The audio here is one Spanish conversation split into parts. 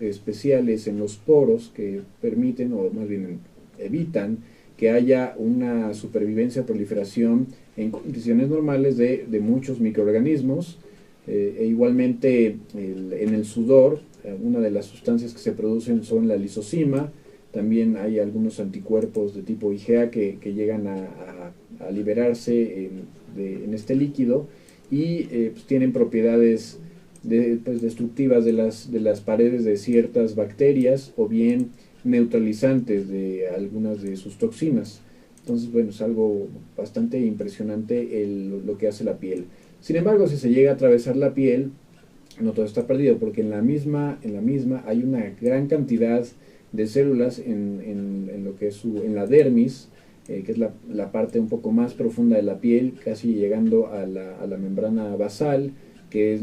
especiales en los poros que permiten, o más bien evitan, que haya una supervivencia o proliferación en condiciones normales de muchos microorganismos. E igualmente en el sudor, una de las sustancias que se producen son la lisocima. También hay algunos anticuerpos de tipo IgA que llegan a liberarse en este líquido y pues tienen propiedades pues destructivas de las paredes de ciertas bacterias o bien neutralizantes de algunas de sus toxinas. Entonces, bueno, es algo bastante impresionante lo que hace la piel. Sin embargo, si se llega a atravesar la piel, no todo está perdido, porque en la misma hay una gran cantidad de células en lo que es en la dermis, que es la parte un poco más profunda de la piel, casi llegando a la membrana basal, que es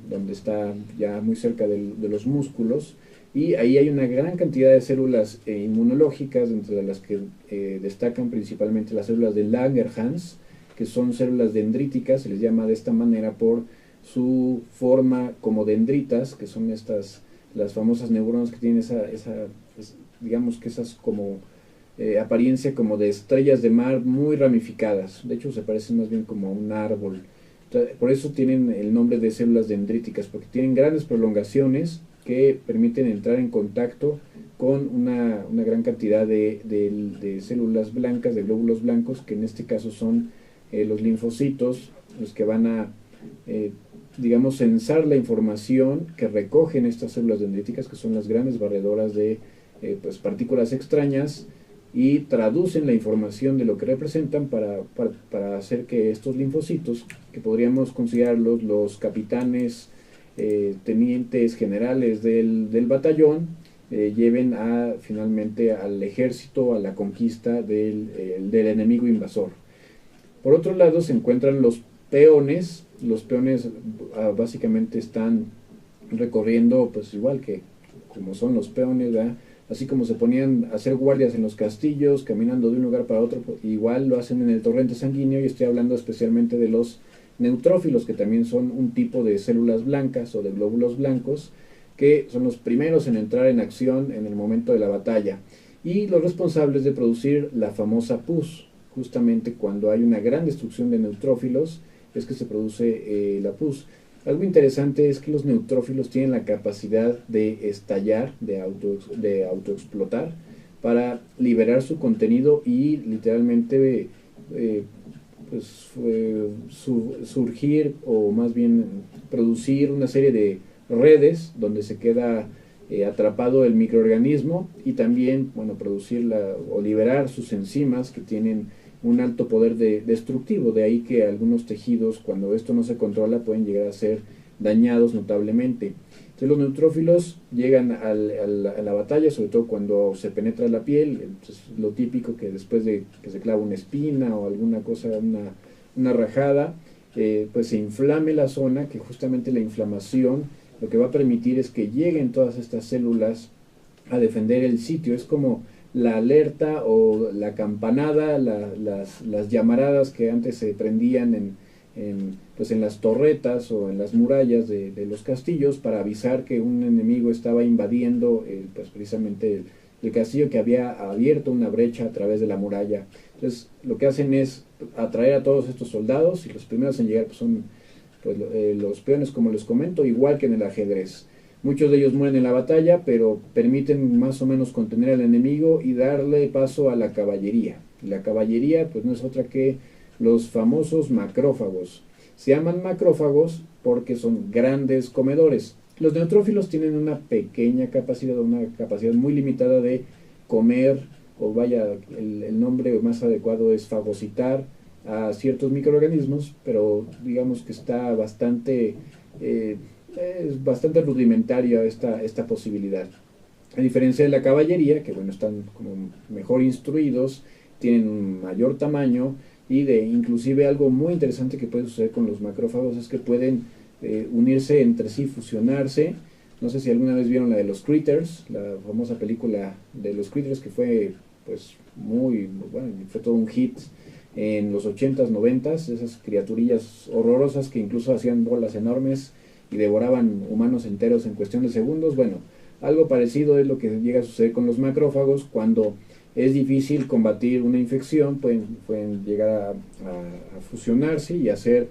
donde está ya muy cerca de los músculos, y ahí hay una gran cantidad de células inmunológicas, entre las que destacan principalmente las células de Langerhans, que son células dendríticas, se les llama de esta manera por su forma como dendritas, que son las famosas neuronas que tienen digamos que esas como apariencia como de estrellas de mar muy ramificadas. De hecho, se parecen más bien como a un árbol. Por eso tienen el nombre de células dendríticas, porque tienen grandes prolongaciones que permiten entrar en contacto con una gran cantidad de células blancas, de glóbulos blancos, que en este caso son los linfocitos, los que van a, digamos, censar la información que recogen estas células dendríticas, que son las grandes barredoras de pues, partículas extrañas, y traducen la información de lo que representan para hacer que estos linfocitos, que podríamos considerarlos los capitanes, tenientes generales del batallón, lleven finalmente al ejército a la conquista del enemigo invasor. Por otro lado se encuentran los peones. Los peones básicamente están recorriendo, pues igual que como son los peones, ¿verdad? Así como se ponían a hacer guardias en los castillos, caminando de un lugar para otro, igual lo hacen en el torrente sanguíneo, y estoy hablando especialmente de los neutrófilos, que también son un tipo de células blancas o de glóbulos blancos, que son los primeros en entrar en acción en el momento de la batalla, y los responsables de producir la famosa pus. Justamente cuando hay una gran destrucción de neutrófilos es que se produce la pus. Algo interesante es que los neutrófilos tienen la capacidad de estallar, de autoexplotar, para liberar su contenido y literalmente pues, surgir, o más bien producir una serie de redes donde se queda atrapado el microorganismo, y también, bueno, producir o liberar sus enzimas, que tienen un alto poder destructivo. De ahí que algunos tejidos, cuando esto no se controla, pueden llegar a ser dañados notablemente. Entonces los neutrófilos llegan a la batalla, sobre todo cuando se penetra la piel. Entonces, lo típico que después de que se clava una espina o alguna cosa, una rajada, pues se inflame la zona, que justamente la inflamación lo que va a permitir es que lleguen todas estas células a defender el sitio. Es como la alerta o la campanada, las llamaradas que antes se prendían pues en las torretas o en las murallas de los castillos, para avisar que un enemigo estaba invadiendo pues precisamente el castillo, que había abierto una brecha a través de la muralla. Entonces lo que hacen es atraer a todos estos soldados, y los primeros en llegar pues son pues, los peones, como les comento, igual que en el ajedrez. Muchos de ellos mueren en la batalla, pero permiten más o menos contener al enemigo y darle paso a la caballería. La caballería pues no es otra que los famosos macrófagos. Se llaman macrófagos porque son grandes comedores. Los neutrófilos tienen una capacidad muy limitada de comer, o vaya, el nombre más adecuado es fagocitar a ciertos microorganismos, pero digamos que está es bastante rudimentaria esta posibilidad. A diferencia de la caballería, que bueno, están como mejor instruidos, tienen un mayor tamaño, y inclusive algo muy interesante que puede suceder con los macrófagos es que pueden unirse entre sí, fusionarse. No sé si alguna vez vieron la de los Critters, la famosa película de los Critters, que fue pues muy bueno, fue todo un hit en los 80s, 90s, esas criaturillas horrorosas que incluso hacían bolas enormes y devoraban humanos enteros en cuestión de segundos. Bueno, Algo parecido es lo que llega a suceder con los macrófagos cuando es difícil combatir una infección, pueden llegar a fusionarse y hacer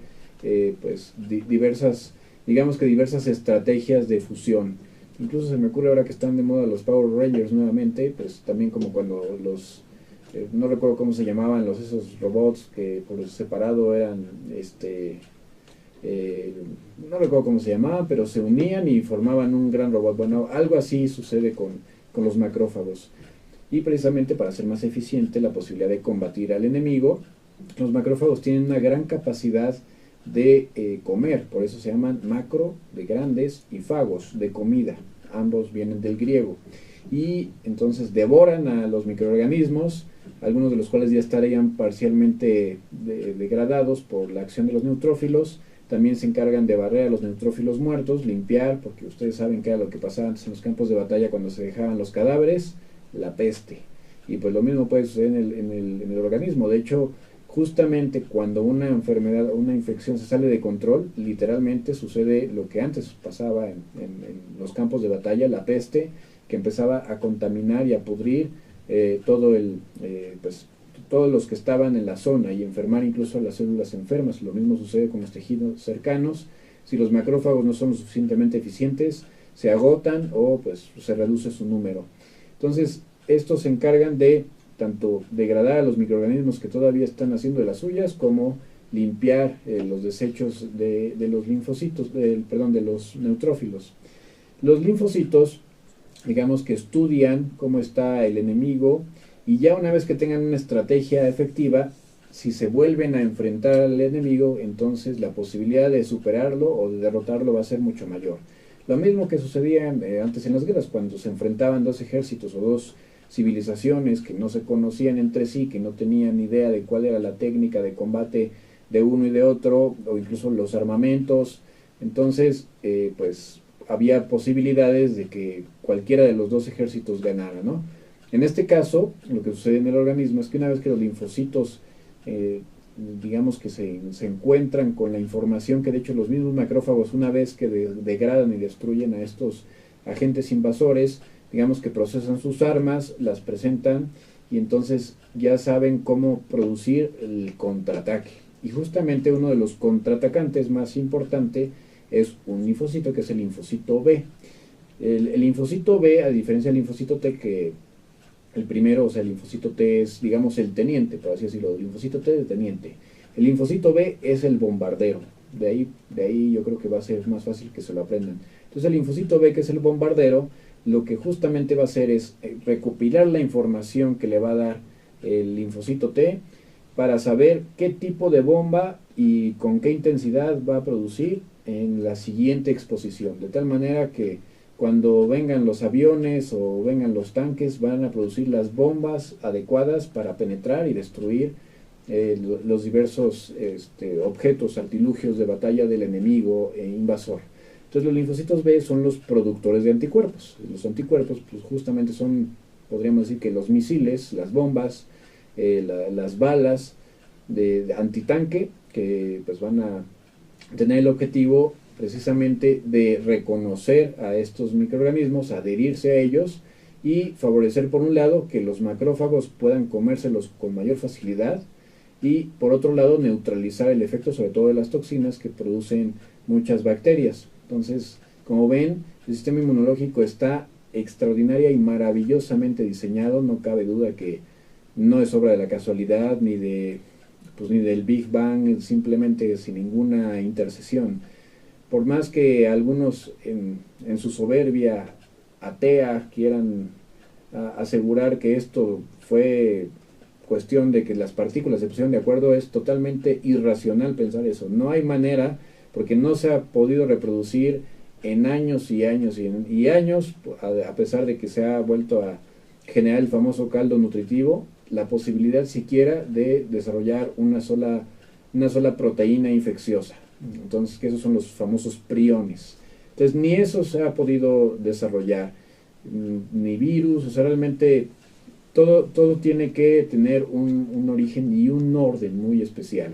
pues diversas, digamos que diversas estrategias de fusión. Incluso se me ocurre ahora que están de moda los Power Rangers nuevamente, pues también como cuando no recuerdo cómo se llamaban esos robots que por separado eran, no recuerdo cómo se llamaban, pero se unían y formaban un gran robot. Bueno, algo así sucede con los macrófagos. Y precisamente para hacer más eficiente la posibilidad de combatir al enemigo, los macrófagos tienen una gran capacidad de comer, por eso se llaman macro de grandes y fagos de comida, ambos vienen del griego, y entonces devoran a los microorganismos, algunos de los cuales ya estarían parcialmente degradados por la acción de los neutrófilos. También se encargan de barrer a los neutrófilos muertos, limpiar, porque ustedes saben que era lo que pasaba antes en los campos de batalla cuando se dejaban los cadáveres, la peste. Y pues lo mismo puede suceder en el organismo. De hecho, justamente cuando una enfermedad o una infección se sale de control, literalmente sucede lo que antes pasaba en los campos de batalla, la peste, que empezaba a contaminar y a pudrir pues, todos los que estaban en la zona y enfermar incluso a las células enfermas. Lo mismo sucede con los tejidos cercanos. Si los macrófagos no son lo suficientemente eficientes, se agotan o pues se reduce su número. Entonces, estos se encargan de tanto degradar a los microorganismos que todavía están haciendo de las suyas, como limpiar los desechos de los linfocitos, de los neutrófilos. Los linfocitos, digamos que estudian cómo está el enemigo, y ya una vez que tengan una estrategia efectiva, si se vuelven a enfrentar al enemigo, entonces la posibilidad de superarlo o de derrotarlo va a ser mucho mayor. Lo mismo que sucedía antes en las guerras, cuando se enfrentaban dos ejércitos o dos civilizaciones que no se conocían entre sí, que no tenían idea de cuál era la técnica de combate de uno y de otro, o incluso los armamentos. Entonces, pues había posibilidades de que cualquiera de los dos ejércitos ganara, ¿no? En este caso, lo que sucede en el organismo es que una vez que los linfocitos, digamos que se encuentran con la información que de hecho los mismos macrófagos, una vez que degradan y destruyen a estos agentes invasores, digamos que procesan sus armas, las presentan y entonces ya saben cómo producir el contraataque. Y justamente uno de los contraatacantes más importante es un linfocito, que es el linfocito B. El linfocito B, a diferencia del linfocito T, que el primero, o sea, el linfocito T es, digamos, el teniente, por así decirlo, el linfocito T es el teniente. El linfocito B es el bombardero. De ahí yo creo que va a ser más fácil que se lo aprendan. Entonces el linfocito B, que es el bombardero, lo que justamente va a hacer es recopilar la información que le va a dar el linfocito T para saber qué tipo de bomba y con qué intensidad va a producir en la siguiente exposición. De tal manera que cuando vengan los aviones o vengan los tanques, van a producir las bombas adecuadas para penetrar y destruir los diversos objetos, artilugios de batalla del enemigo invasor. Entonces los linfocitos B son los productores de anticuerpos. Los anticuerpos pues justamente son, podríamos decir que los misiles, las bombas, las balas de antitanque, que pues van a tener el objetivo precisamente de reconocer a estos microorganismos, adherirse a ellos y favorecer por un lado que los macrófagos puedan comérselos con mayor facilidad y por otro lado neutralizar el efecto sobre todo de las toxinas que producen muchas bacterias. Entonces, como ven, el sistema inmunológico está extraordinaria y maravillosamente diseñado. No cabe duda que no es obra de la casualidad ni del Big Bang, simplemente sin ninguna intercesión. Por más que algunos en su soberbia atea quieran asegurar que esto fue cuestión de que las partículas se pusieron de acuerdo, es totalmente irracional pensar eso. No hay manera, porque no se ha podido reproducir en años y años y años, a pesar de que se ha vuelto a generar el famoso caldo nutritivo, la posibilidad siquiera de desarrollar una sola proteína infecciosa. Entonces, que esos son los famosos priones. Entonces, ni eso se ha podido desarrollar, ni virus, o sea, realmente todo tiene que tener un origen y un orden muy especial.